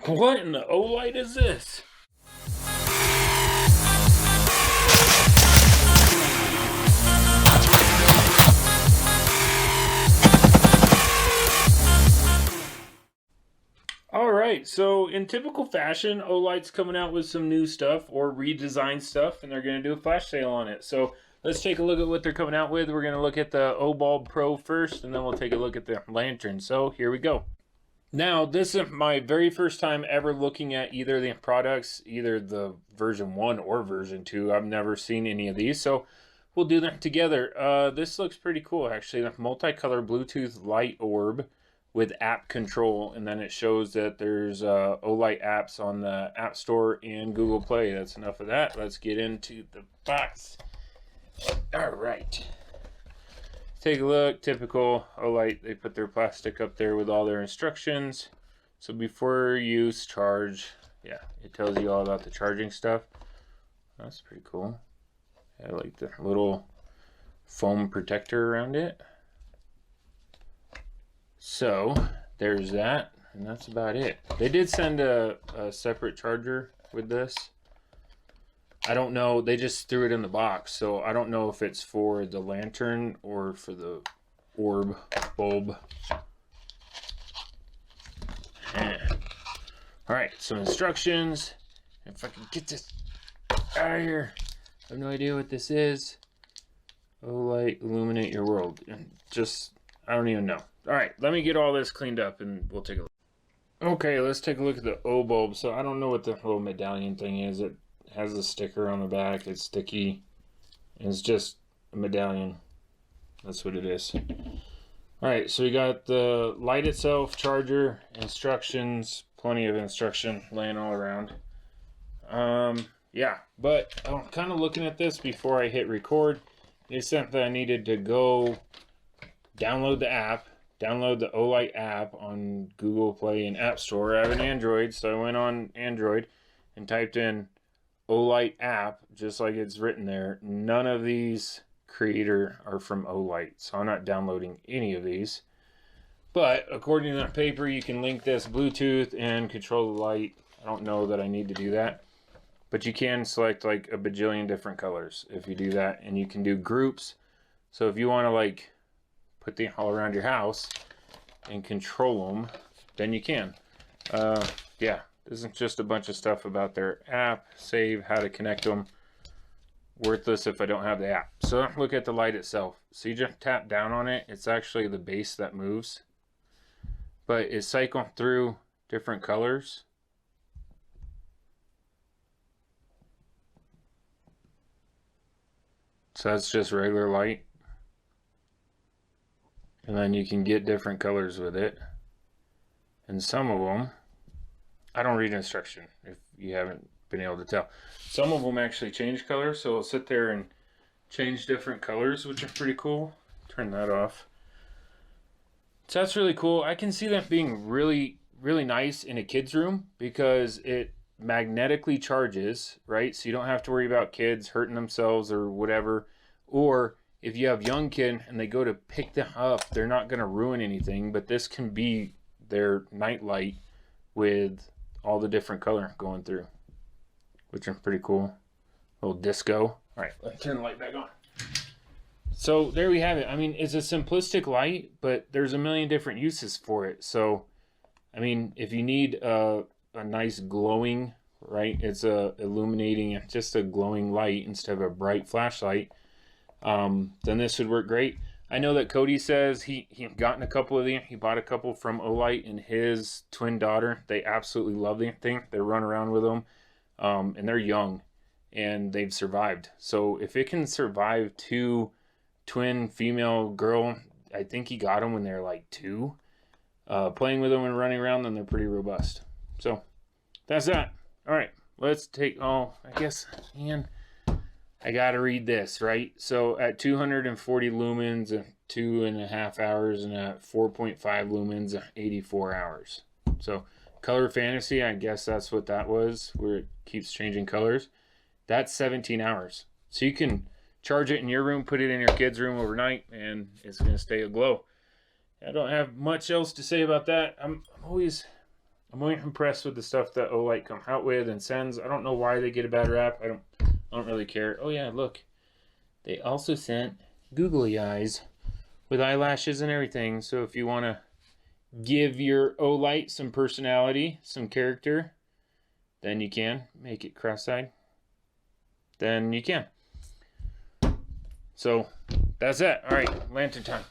What in the Olight is this? Alright, so in typical fashion, Olight's coming out with some new stuff or redesigned stuff, and they're going to do a flash sale on it. So let's take a look at what they're coming out with. We're going to look at the Obulb Pro first, and then we'll take a look at the Lantern. So here we go. Now, this is my very first time ever looking at either of the products, either the version 1 or version 2. I've never seen any of these, so we'll do them together. This looks pretty cool, actually. The multicolor Bluetooth light orb with app control, and then it shows that there's Olight apps on the App Store and Google Play. That's enough of that. Let's get into the box. All right. Take a look. Typical Olight, they put their plastic up there with all their instructions. So before use, charge. Yeah, it tells you all about the charging stuff. That's pretty cool. I like the little foam protector around it. So there's that, and that's about it. They did send a separate charger with this. I don't know, they just threw it in the box, so I don't know if it's for the lantern or for the bulb. Alright, some instructions. If I can get this out of here. I have no idea what this is. Olight, illuminate your world. And just, I don't even know. Alright, let me get all this cleaned up and we'll take a look. Okay, let's take a look at the Obulb. So I don't know what the little medallion thing is. It has a sticker on the back. It's sticky. It's just a medallion. That's what it is. Alright, so we got the light itself, charger, instructions, plenty of instruction laying all around. Yeah, but I'm kind of looking at this before I hit record. It said that I needed to go download the app. Download the Olight app on Google Play and App Store. I have an Android, so I went on Android and typed in Olight app, just like it's written there. None of these creator are from Olight, so I'm not downloading any of these. But according to that paper, you can link this Bluetooth and control the light. I don't know that I need to do that, but you can select like a bajillion different colors if you do that, and you can do groups. So if you want to like put them all around your house and control them, then you can. Yeah, this isn't just a bunch of stuff about their app, save, how to connect them. Worthless if I don't have the app. So look at the light itself. So you just tap down on it. It's actually the base that moves, but it's cycling through different colors. So that's just regular light. And then you can get different colors with it. And some of them, I don't read instruction if you haven't been able to tell. Some of them actually change colors, so it'll sit there and change different colors, which are pretty cool. Turn that off. So that's really cool. I can see that being really, really nice in a kid's room because it magnetically charges, right? So you don't have to worry about kids hurting themselves or whatever. Or if you have young kid and they go to pick them up, they're not going to ruin anything, but this can be their night light with all the different color going through, which are pretty cool. A little disco. All right, let's turn the light back on. So there we have it. I mean, it's a simplistic light, but there's a million different uses for it. So, I mean, if you need a nice glowing, right, it's illuminating, just a glowing light instead of a bright flashlight, then this would work great. I know that Cody says he gotten a couple of them. He bought a couple from Olight and his twin daughter. They absolutely love the thing. They run around with them, and they're young, and they've survived. So if it can survive two twin female girl, I think he got them when they're like 2. Playing with them and running around, then they're pretty robust. So that's that. All right, let's take. Oh, I guess, man. I gotta read this, right? So at 240 lumens, 2.5 hours, and at 4.5 lumens, 84 hours. So color fantasy, I guess that's what that was, where it keeps changing colors. That's 17 hours. So you can charge it in your room, put it in your kid's room overnight, and it's gonna stay aglow. I don't have much else to say about that. I'm always I'm really impressed with the stuff that Olight come out with and sends. I don't know why they get a bad rap. I don't really care. Oh yeah, look. They also sent googly eyes with eyelashes and everything. So if you want to give your Olight some personality, some character, then you can. Make it cross-eyed, then you can. So that's it. All right, lantern time.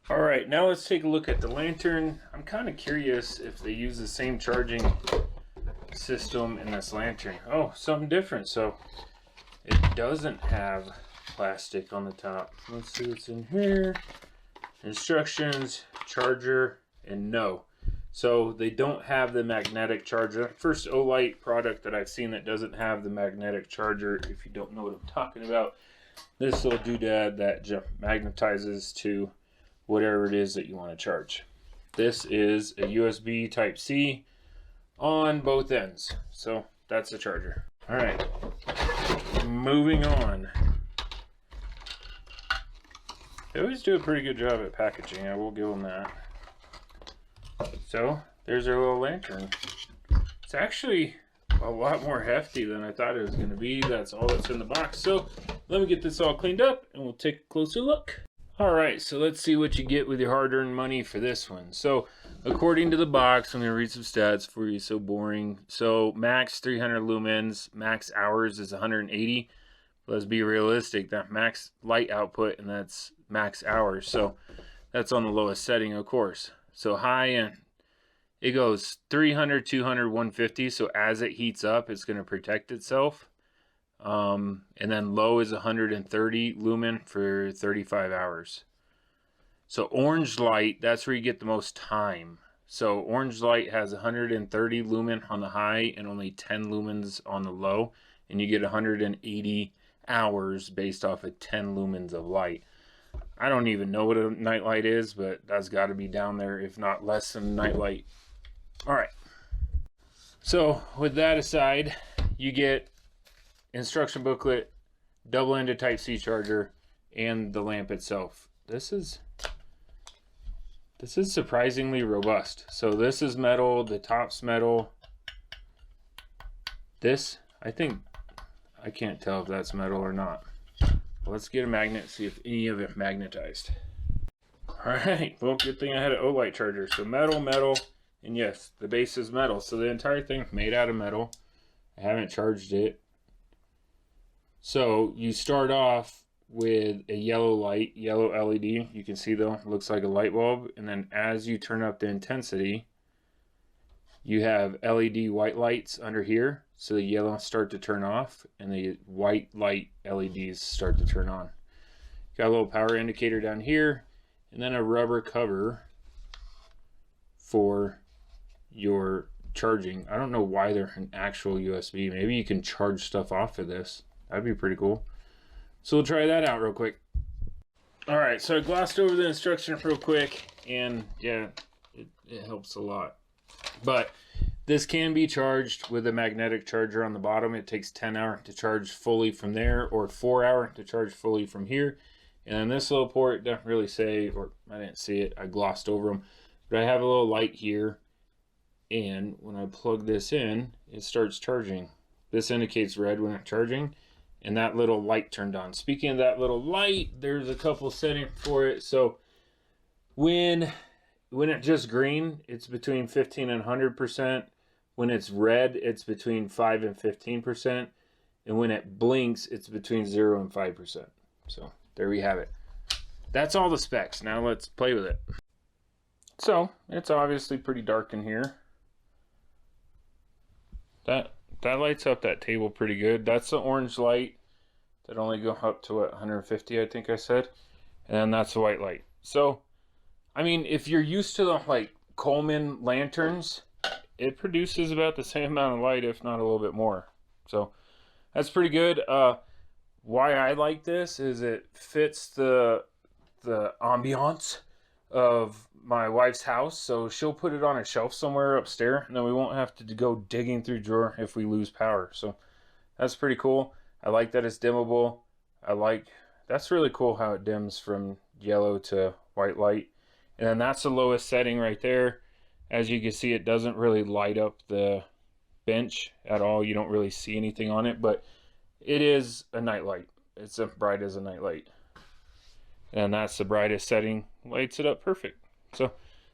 All right, now let's take a look at the lantern. I'm kind of curious if they use the same charging system in this lantern. Oh, something different. So it doesn't have plastic on the top. Let's see what's in here. Instructions, charger, and no. So they don't have the magnetic charger. First Olight product that I've seen that doesn't have the magnetic charger. If you don't know what I'm talking about, this little doodad that magnetizes to whatever it is that you want to charge. This is a USB Type-C on both ends. So that's the charger. All right, moving on. They always do a pretty good job at packaging. I will give them that. So there's our little lantern. It's actually a lot more hefty than I thought it was going to be. That's all that's in the box. So let me get this all cleaned up and we'll take a closer look. Alright, so let's see what you get with your hard-earned money for this one. So, according to the box, I'm going to read some stats for you, so boring. So, max 300 lumens, max hours is 180. Let's be realistic, that max light output, and that's max hours. So, that's on the lowest setting, of course. So, high end, it goes 300, 200, 150. So, as it heats up, it's going to protect itself. And then low is 130 lumen for 35 hours. So orange light, that's where you get the most time. So orange light has 130 lumen on the high and only 10 lumens on the low. And you get 180 hours based off of 10 lumens of light. I don't even know what a night light is, but that's got to be down there, if not less than night light. All right. So with that aside, you get instruction booklet, double-ended Type-C charger, and the lamp itself. This is surprisingly robust. So this is metal, the top's metal. This, I can't tell if that's metal or not. Let's get a magnet, see if any of it magnetized. All right, well, good thing I had an Olight charger. So metal, metal, and yes, the base is metal. So the entire thing made out of metal. I haven't charged it. So you start off with a yellow light, yellow LED. You can see though, it looks like a light bulb. And then as you turn up the intensity, you have LED white lights under here. So the yellow start to turn off and the white light LEDs start to turn on. Got a little power indicator down here and then a rubber cover for your charging. I don't know why they're an actual USB. Maybe you can charge stuff off of this. That'd be pretty cool. So we'll try that out real quick. All right, so I glossed over the instruction real quick, and yeah, it helps a lot. But this can be charged with a magnetic charger on the bottom. It takes 10 hours to charge fully from there, or 4 hours to charge fully from here. And then this little port doesn't really say, or I didn't see it, I glossed over them. But I have a little light here, and when I plug this in, it starts charging. This indicates red when it's charging. And that little light turned on. Speaking of that little light, there's a couple settings for it. So when it's just green, it's between 15 and 100%. When it's red, it's between 5 and 15%. And when it blinks, it's between 0 and 5%. So there we have it. That's all the specs. Now let's play with it. So it's obviously pretty dark in here. That lights up that table pretty good. That's the orange light that only go up to what, 150, I think I said. And then that's the white light. So, I mean, if you're used to the like Coleman lanterns, it produces about the same amount of light, if not a little bit more. So that's pretty good. Why I like this is it fits the ambiance of my wife's house, so she'll put it on a shelf somewhere upstairs, and then we won't have to go digging through drawer if we lose power. So that's pretty cool. I like that it's dimmable. That's really cool how it dims from yellow to white light. And then that's the lowest setting right there As you can see, it doesn't really light up the bench at all. You don't really see anything on it, but it is a night light. It's as bright as a night light. And that's the brightest setting. Lights it up perfect. So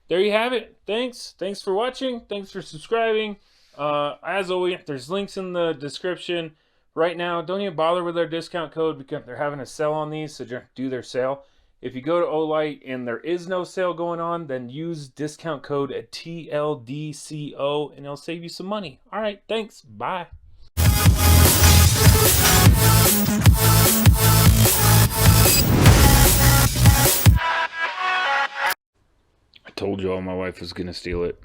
there you have it. Thanks for watching. Thanks for subscribing. As always, there's links in the description. Right now, don't even bother with their discount code because they're having a sale on these, so just do their sale. If you go to Olight and there is no sale going on, then use discount code at TLDCO and it'll save you some money. All right, thanks. Bye. I told you all my wife was going to steal it.